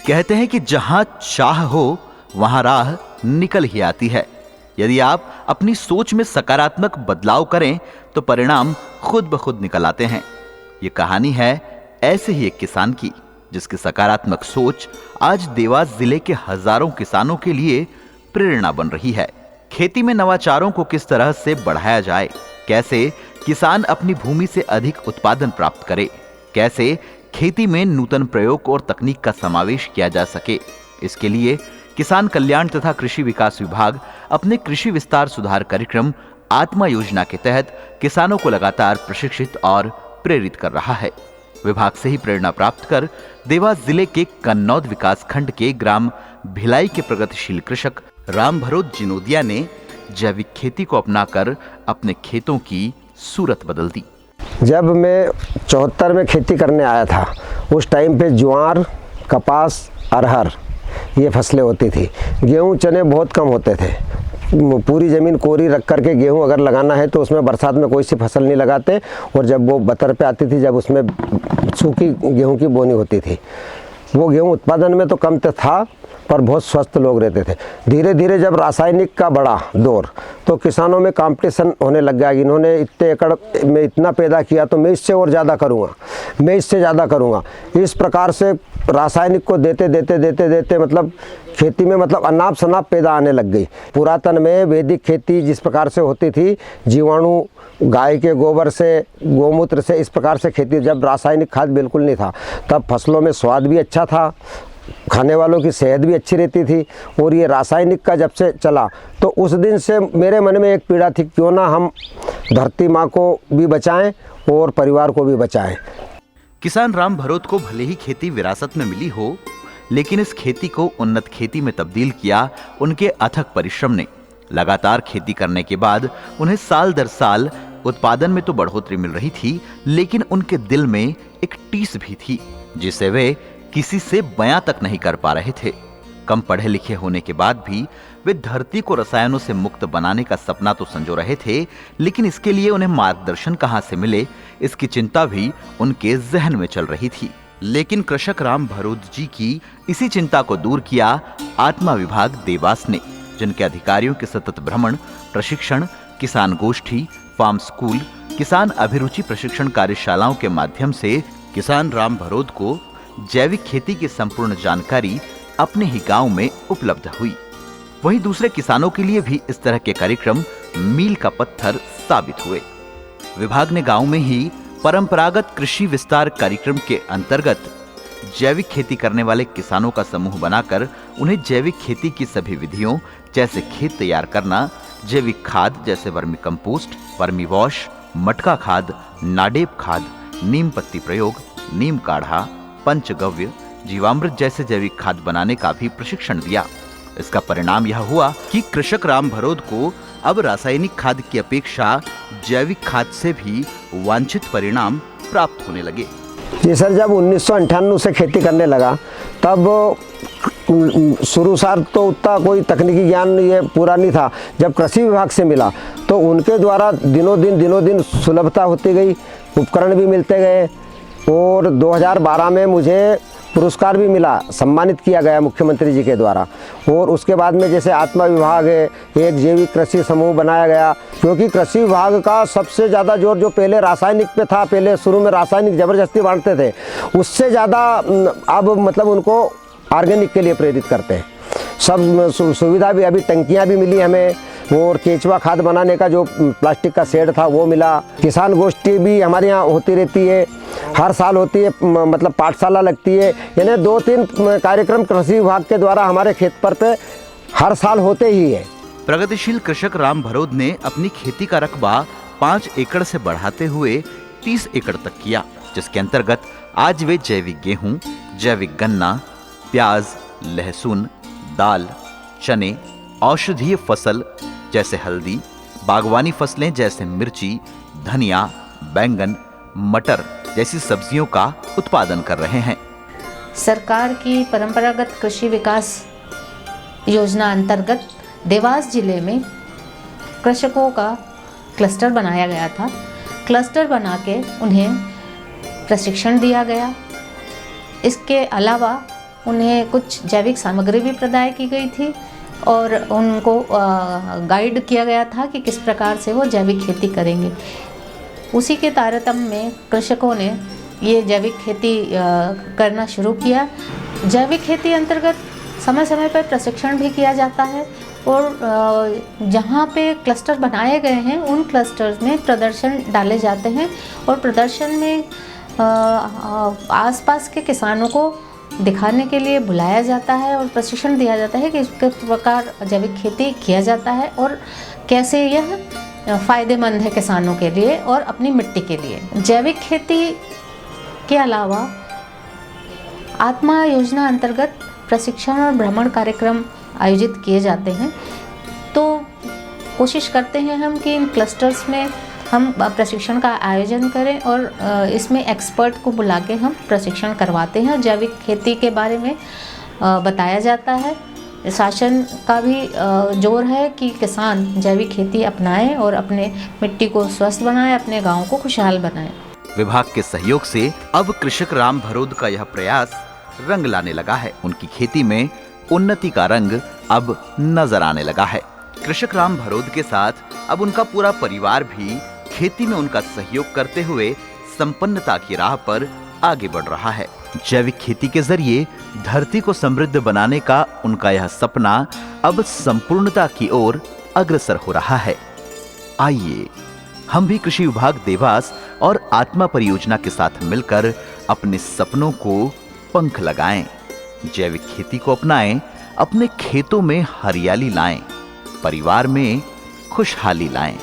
कहते हैं कि जहां चाह हो वहां राह निकल ही आती है। यदि आप अपनी सोच में सकारात्मक बदलाव करें तो परिणाम खुद ब खुद निकल आते हैं। ये कहानी है ऐसे ही एक किसान की, जिसकी सकारात्मक सोच आज देवास जिले के हजारों किसानों के लिए प्रेरणा बन रही है। खेती में नवाचारों को किस तरह से बढ़ाया जाए, कैसे किसान अपनी भूमि से अधिक उत्पादन प्राप्त करे, कैसे खेती में नूतन प्रयोग और तकनीक का समावेश किया जा सके, इसके लिए किसान कल्याण तथा कृषि विकास विभाग अपने कृषि विस्तार सुधार कार्यक्रम आत्मा योजना के तहत किसानों को लगातार प्रशिक्षित और प्रेरित कर रहा है। विभाग से ही प्रेरणा प्राप्त कर देवास जिले के कन्नौद विकास खंड के ग्राम भिलाई के प्रगतिशील कृषक राम भरोत जिनोदिया ने जैविक खेती को अपनाकर अपने खेतों की सूरत बदल दी। जब मैं 74 में खेती करने आया था, उस टाइम पे ज्वार, कपास, अरहर ये फसलें होती थी। गेहूं, चने बहुत कम होते थे। पूरी ज़मीन कोरी रख करके गेहूं अगर लगाना है तो उसमें बरसात में कोई सी फसल नहीं लगाते, और जब वो बतर पे आती थी, जब उसमें सूखी गेहूं की बोनी होती थी, वो गेहूं उत्पादन में तो कम था पर बहुत स्वस्थ लोग रहते थे। धीरे धीरे जब रासायनिक का बढ़ा दौर, तो किसानों में कंपटीशन होने लग गया। इन्होंने इतने एकड़ में इतना पैदा किया तो मैं इससे और ज़्यादा करूँगा, मैं इससे ज़्यादा करूँगा। इस प्रकार से रासायनिक को देते देते देते देते मतलब खेती में मतलब अनाप शनाप पैदा आने लग गई। पुरातन में वैदिक खेती जिस प्रकार से होती थी, जीवाणु गाय के गोबर से, गोमूत्र से, इस प्रकार से खेती, जब रासायनिक खाद बिल्कुल नहीं था, तब फसलों में स्वाद भी अच्छा था, खाने वालों की सेहत भी अच्छी रहती थी। और ये रासायनिक का जब से चला तो उस दिन से मेरे मन में एक पीड़ा थी, क्यों ना हम धरती माँ को भी बचाएं और परिवार को भी बचाएं। किसान राम भरोत को भले ही खेती विरासत में मिली हो, लेकिन इस खेती को उन्नत खेती में तब्दील किया उनके अथक परिश्रम ने। लगातार खेती करने के बाद उन्हें साल दर साल उत्पादन में तो बढ़ोतरी मिल रही थी, लेकिन उनके दिल में एक टीस भी थी जिसे वे किसी से बयां तक नहीं कर पा रहे थे। कम पढ़े लिखे होने के बाद भी वे धरती को रसायनों से मुक्त बनाने का सपना तो संजो रहे थे, लेकिन इसके लिए उन्हें मार्गदर्शन कहां से मिले, इसकी चिंता भी उनके जहन में चल रही थी। लेकिन कृषक राम भरोत जी की इसी चिंता को दूर किया आत्मा विभाग देवास ने, जिनके अधिकारियों के सतत भ्रमण, प्रशिक्षण, किसान गोष्ठी, फार्म स्कूल, किसान अभिरुचि प्रशिक्षण कार्यशालाओं के माध्यम से किसान राम भरोत को जैविक खेती की संपूर्ण जानकारी अपने ही गांव में उपलब्ध हुई। वहीं दूसरे किसानों के लिए भी इस तरह के कार्यक्रम मील का पत्थर साबित हुए। विभाग ने गांव में ही परंपरागत कृषि विस्तार कार्यक्रम के अंतर्गत जैविक खेती करने वाले किसानों का समूह बनाकर उन्हें जैविक खेती की सभी विधियों जैसे खेत तैयार करना, जैविक खाद जैसे वर्मी कंपोस्ट, वर्मी वॉश, मटका खाद, नाडेप खाद, नीम पत्ती प्रयोग, नीम काढ़ा, पंचगव्य, जीवामृत जैसे जैविक खाद बनाने का भी प्रशिक्षण दिया। इसका परिणाम यह हुआ कि कृषक राम भरोत को अब रासायनिक खाद की अपेक्षा जैविक खाद से भी वांछित परिणाम प्राप्त होने लगे। जी सर, जब 1998 से खेती करने लगा, तब शुरू साल तो उतना कोई तकनीकी ज्ञान ये पूरा नहीं था। जब कृषि विभाग से मिला तो उनके द्वारा दिनों दिन सुलभता होती गई, उपकरण भी मिलते गए, और 2012 में मुझे पुरस्कार भी मिला, सम्मानित किया गया मुख्यमंत्री जी के द्वारा। और उसके बाद में जैसे आत्मा विभाग है, एक जैविक कृषि समूह बनाया गया, क्योंकि कृषि विभाग का सबसे ज़्यादा जोर जो पहले रासायनिक पे था, पहले शुरू में रासायनिक ज़बरदस्ती बांटते थे, उससे ज़्यादा अब मतलब उनको ऑर्गेनिक के लिए प्रेरित करते हैं। सब सुविधा भी, अभी टंकियाँ भी मिली हमें, और केचुआ खाद बनाने का जो प्लास्टिक का शेड था वो मिला। किसान गोष्ठी भी हमारे यहाँ होती रहती है, हर साल होती है, मतलब पाठशाला लगती है, यानी 2-3 कार्यक्रम कृषि विभाग के द्वारा हमारे खेत पर पे हर साल होते ही है। प्रगतिशील कृषक राम भरोत ने अपनी खेती का रकबा 5 एकड़ से बढ़ाते हुए 30 एकड़ तक किया, जिसके अंतर्गत आज वे जैविक गेहूं, जैविक गन्ना, प्याज, लहसुन, दाल, चने, औषधीय फसल जैसे हल्दी, बागवानी फसलें जैसे मिर्ची, धनिया, बैंगन, मटर जैसी सब्जियों का उत्पादन कर रहे हैं। सरकार की परंपरागत कृषि विकास योजना अंतर्गत देवास जिले में कृषकों का क्लस्टर बनाया गया था। क्लस्टर बना के उन्हें प्रशिक्षण दिया गया। इसके अलावा उन्हें कुछ जैविक सामग्री भी प्रदान की गई थी और उनको गाइड किया गया था कि किस प्रकार से वो जैविक खेती करेंगे। उसी के तारतम्य में कृषकों ने ये जैविक खेती करना शुरू किया। जैविक खेती अंतर्गत समय समय पर प्रशिक्षण भी किया जाता है और जहाँ पे क्लस्टर बनाए गए हैं उन क्लस्टर्स में प्रदर्शन डाले जाते हैं और प्रदर्शन में आसपास के किसानों को दिखाने के लिए बुलाया जाता है और प्रशिक्षण दिया जाता है कि इस प्रकार जैविक खेती किया जाता है और कैसे यह फ़ायदेमंद है किसानों के लिए और अपनी मिट्टी के लिए। जैविक खेती के अलावा आत्मा योजना अंतर्गत प्रशिक्षण और भ्रमण कार्यक्रम आयोजित किए जाते हैं। तो कोशिश करते हैं हम कि इन क्लस्टर्स में हम प्रशिक्षण का आयोजन करें और इसमें एक्सपर्ट को बुला के हम प्रशिक्षण करवाते हैं। जैविक खेती के बारे में बताया जाता है। शासन का भी जोर है कि किसान जैविक खेती अपनाएं और अपने मिट्टी को स्वस्थ बनाएं, अपने गांव को खुशहाल बनाएं। विभाग के सहयोग से अब कृषक राम भरोद का यह प्रयास रंग लाने लगा है। उनकी खेती में उन्नति का रंग अब नजर आने लगा है। कृषक राम भरोद के साथ अब उनका पूरा परिवार भी खेती में उनका सहयोग करते हुए संपन्नता की राह पर आगे बढ़ रहा है। जैविक खेती के जरिए धरती को समृद्ध बनाने का उनका यह सपना अब संपूर्णता की ओर अग्रसर हो रहा है। आइए हम भी कृषि विभाग देवास और आत्मा परियोजना के साथ मिलकर अपने सपनों को पंख लगाएं, जैविक खेती को अपनाएं, अपने खेतों में हरियाली लाएं, परिवार में खुशहाली लाएं।